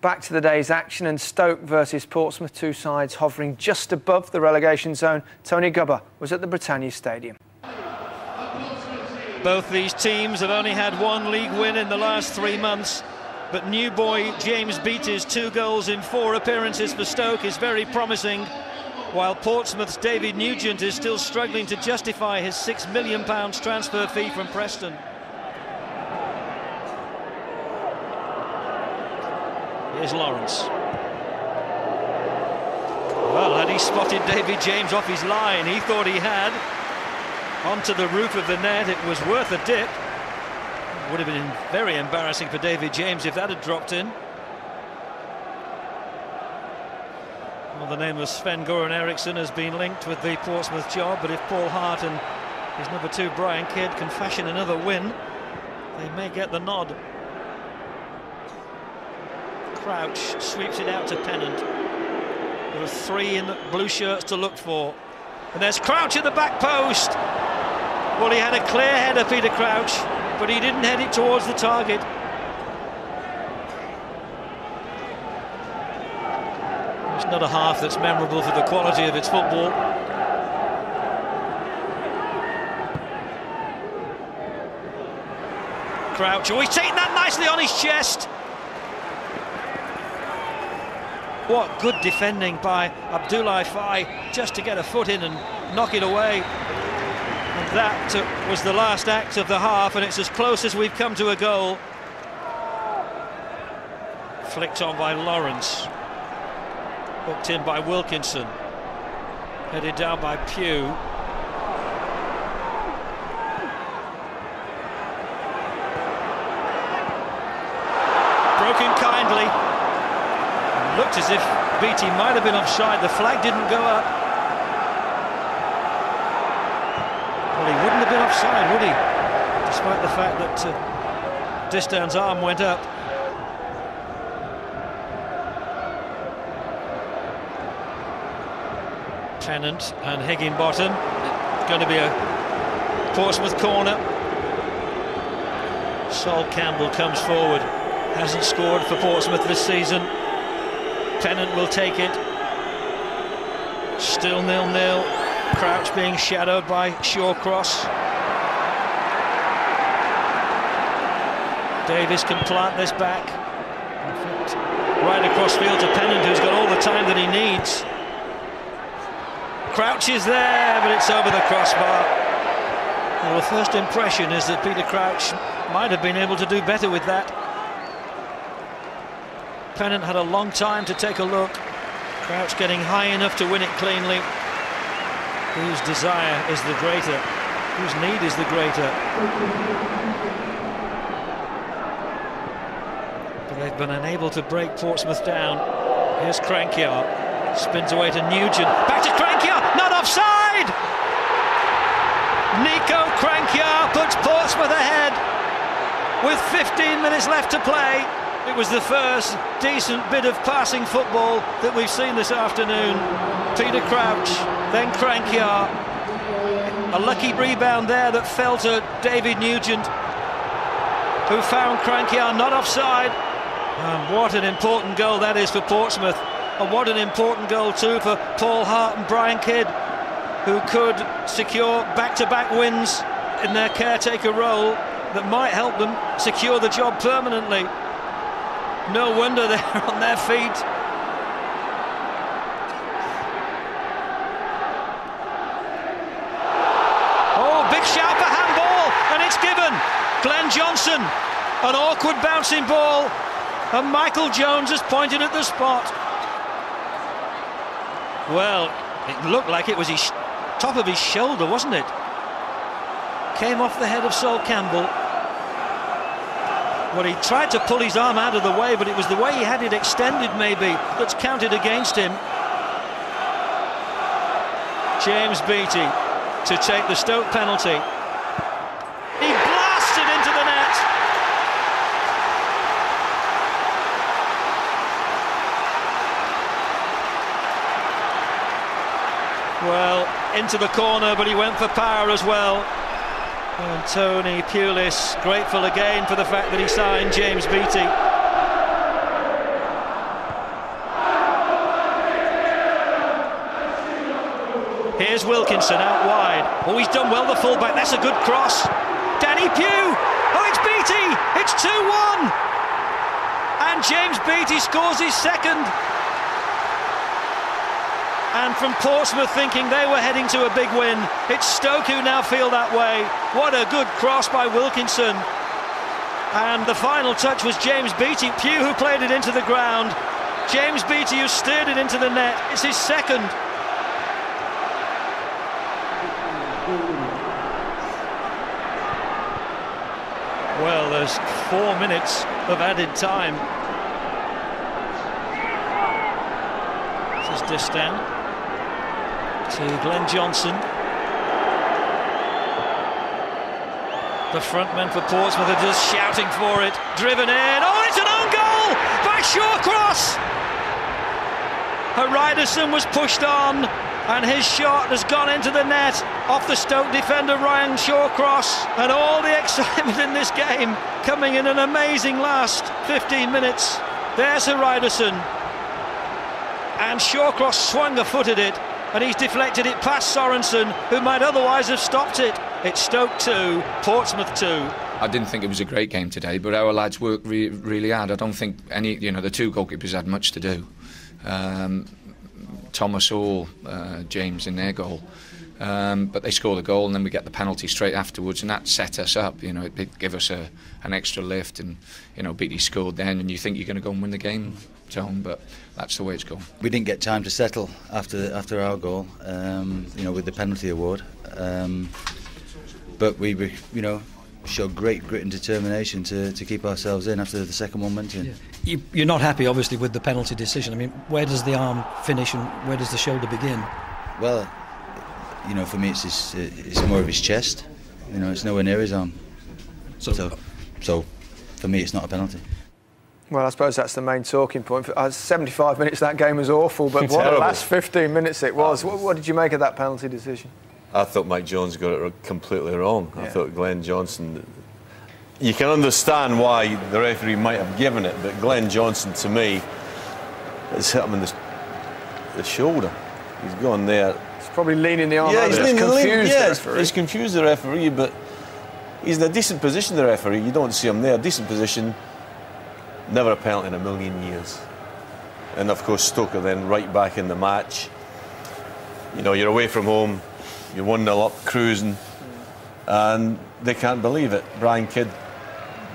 Back to the day's action, and Stoke versus Portsmouth, two sides hovering just above the relegation zone. Tony Gubba was at the Britannia Stadium. Both these teams have only had one league win in the last 3 months, but new boy James Beattie's 2 goals in 4 appearances for Stoke is very promising, while Portsmouth's David Nugent is still struggling to justify his £6 million transfer fee from Preston. Here's Lawrence. Well, had he spotted David James off his line? He thought he had. Onto the roof of the net, it was worth a dip. It would have been very embarrassing for David James if that had dropped in. Well, the name of Sven-Göran Eriksson has been linked with the Portsmouth job, but if Paul Hart and his number 2 Brian Kidd can fashion another win, they may get the nod. Crouch sweeps it out to Pennant. There are 3 in the blue shirts to look for, and there's Crouch at the back post. Well, he had a clear header, Peter Crouch, but he didn't head it towards the target. It's not a half that's memorable for the quality of its football. Crouch, oh, he's taken that nicely on his chest. What good defending by Abdoulaye Faye, just to get a foot in and knock it away. And that was the last act of the half, and it's as close as we've come to a goal. Flicked on by Lawrence. Hooked in by Wilkinson. Headed down by Pugh. Broken kindly. Looked as if Beattie might have been offside. The flag didn't go up. Well, he wouldn't have been offside, would he? Despite the fact that Distan's arm went up. Pennant and Higginbottom. It's going to be a Portsmouth corner. Sol Campbell comes forward. Hasn't scored for Portsmouth this season. Pennant will take it. Still 0-0. Crouch being shadowed by Shawcross. Davis can plant this back. Right across field to Pennant, who's got all the time that he needs. Crouch is there, but it's over the crossbar. Well, the first impression is that Peter Crouch might have been able to do better with that. Pennant had a long time to take a look. Crouch getting high enough to win it cleanly. Whose desire is the greater? Whose need is the greater? But they've been unable to break Portsmouth down. Here's Crankier. Spins away to Nugent. Back to Crankier. Not offside! Nico Crankier puts Portsmouth ahead with 15 minutes left to play. It was the first decent bit of passing football that we've seen this afternoon. Peter Crouch, then Crankier. A lucky rebound there that fell to David Nugent, who found Crankier not offside. And what an important goal that is for Portsmouth. And what an important goal too for Paul Hart and Brian Kidd, who could secure back-to-back wins in their caretaker role that might help them secure the job permanently. No wonder they're on their feet. Oh, big shout for handball, and it's given. Glenn Johnson, an awkward bouncing ball, and Michael Jones has pointed at the spot. Well, it looked like it was his top of his shoulder, wasn't it? Came off the head of Sol Campbell. Well, he tried to pull his arm out of the way, but it was the way he had it extended, maybe, that's counted against him. James Beattie to take the Stoke penalty. He blasted into the net. Well, into the corner, but he went for power as well. And Tony Pulis grateful again for the fact that he signed James Beattie. Here's Wilkinson out wide. Oh, he's done well, the fullback. That's a good cross. Danny Pugh. Oh, it's Beattie. It's 2-1. And James Beattie scores his second. And from Portsmouth thinking they were heading to a big win, it's Stoke who now feel that way. What a good cross by Wilkinson. And the final touch was James Beattie. Pugh who played it into the ground. James Beattie who steered it into the net. It's his second. Well, there's 4 minutes of added time. This is Distan to Glenn Johnson. The front men for Portsmouth are just shouting for it. Driven in. Oh, it's an own goal by Shawcross. Haridason was pushed on, and his shot has gone into the net off the Stoke defender Ryan Shawcross. And all the excitement in this game coming in an amazing last 15 minutes. There's Haridason. And Shawcross swung a foot at it, and he's deflected it past Sorensen, who might otherwise have stopped it. It's Stoke 2, Portsmouth 2. I didn't think it was a great game today, but our lads worked really hard. I don't think the two goalkeepers had much to do. Thomas or James in their goal. But they score the goal, and then we get the penalty straight afterwards, and that set us up. It gave us an extra lift, and Beattie scored then, and you think you're going to go and win the game, Tom, but that's the way it's going. We didn't get time to settle after our goal, with the penalty award. But we showed great grit and determination to keep ourselves in after the second one went in. Yeah. You're not happy, obviously, with the penalty decision. I mean, where does the arm finish and where does the shoulder begin? Well, for me, it's more of his chest. It's nowhere near his arm. So for me, it's not a penalty. Well, I suppose that's the main talking point. For 75 minutes, that game was awful, but what the last 15 minutes it was. What did you make of that penalty decision? I thought Mike Jones got it completely wrong. Yeah. I thought Glenn Johnson... You can understand why the referee might have given it, but Glenn Johnson, to me, has hit him in the shoulder. He's gone there. He's probably leaning the arm. Yeah, he's he's confused the referee, but he's in a decent position, the referee. You don't see him there. Decent position. Never a penalty in a million years. And, of course, Stoke are then right back in the match. You're away from home. You're 1-0 up, cruising, and they can't believe it. Brian Kidd,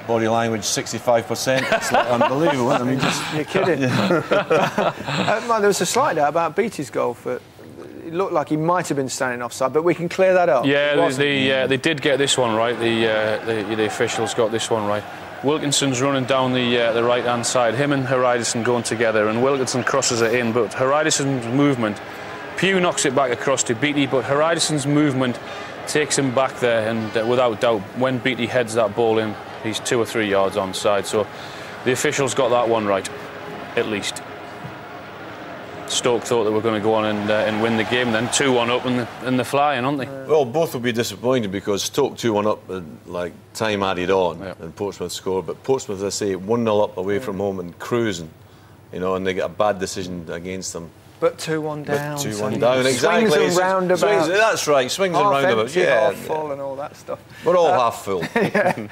body language 65%. It's like unbelievable. I mean, you're kidding. There was a slight doubt about Beattie's goal. It looked like he might have been standing offside, but we can clear that up. Yeah, they did get this one right. The officials got this one right. Wilkinson's running down the right-hand side. Him and Haridason going together, and Wilkinson crosses it in, but Haridason's movement. Pugh knocks it back across to Beattie, but Haridason's movement takes him back there, and without doubt, when Beattie heads that ball in, he's 2 or 3 yards onside. So the officials got that one right, at least. Stoke thought they were going to go on and win the game, then 2-1 up and they're flying, aren't they? Well, both will be disappointed because Stoke 2-1 up, and time added on, and Portsmouth scored. But Portsmouth, as I say, 1-0 up away from home and cruising, and they get a bad decision against them. But 2-1 down. 2-1 down, exactly. Swings and roundabouts. That's right, swings and roundabouts. Half full and all that stuff. We're all half full. Yeah.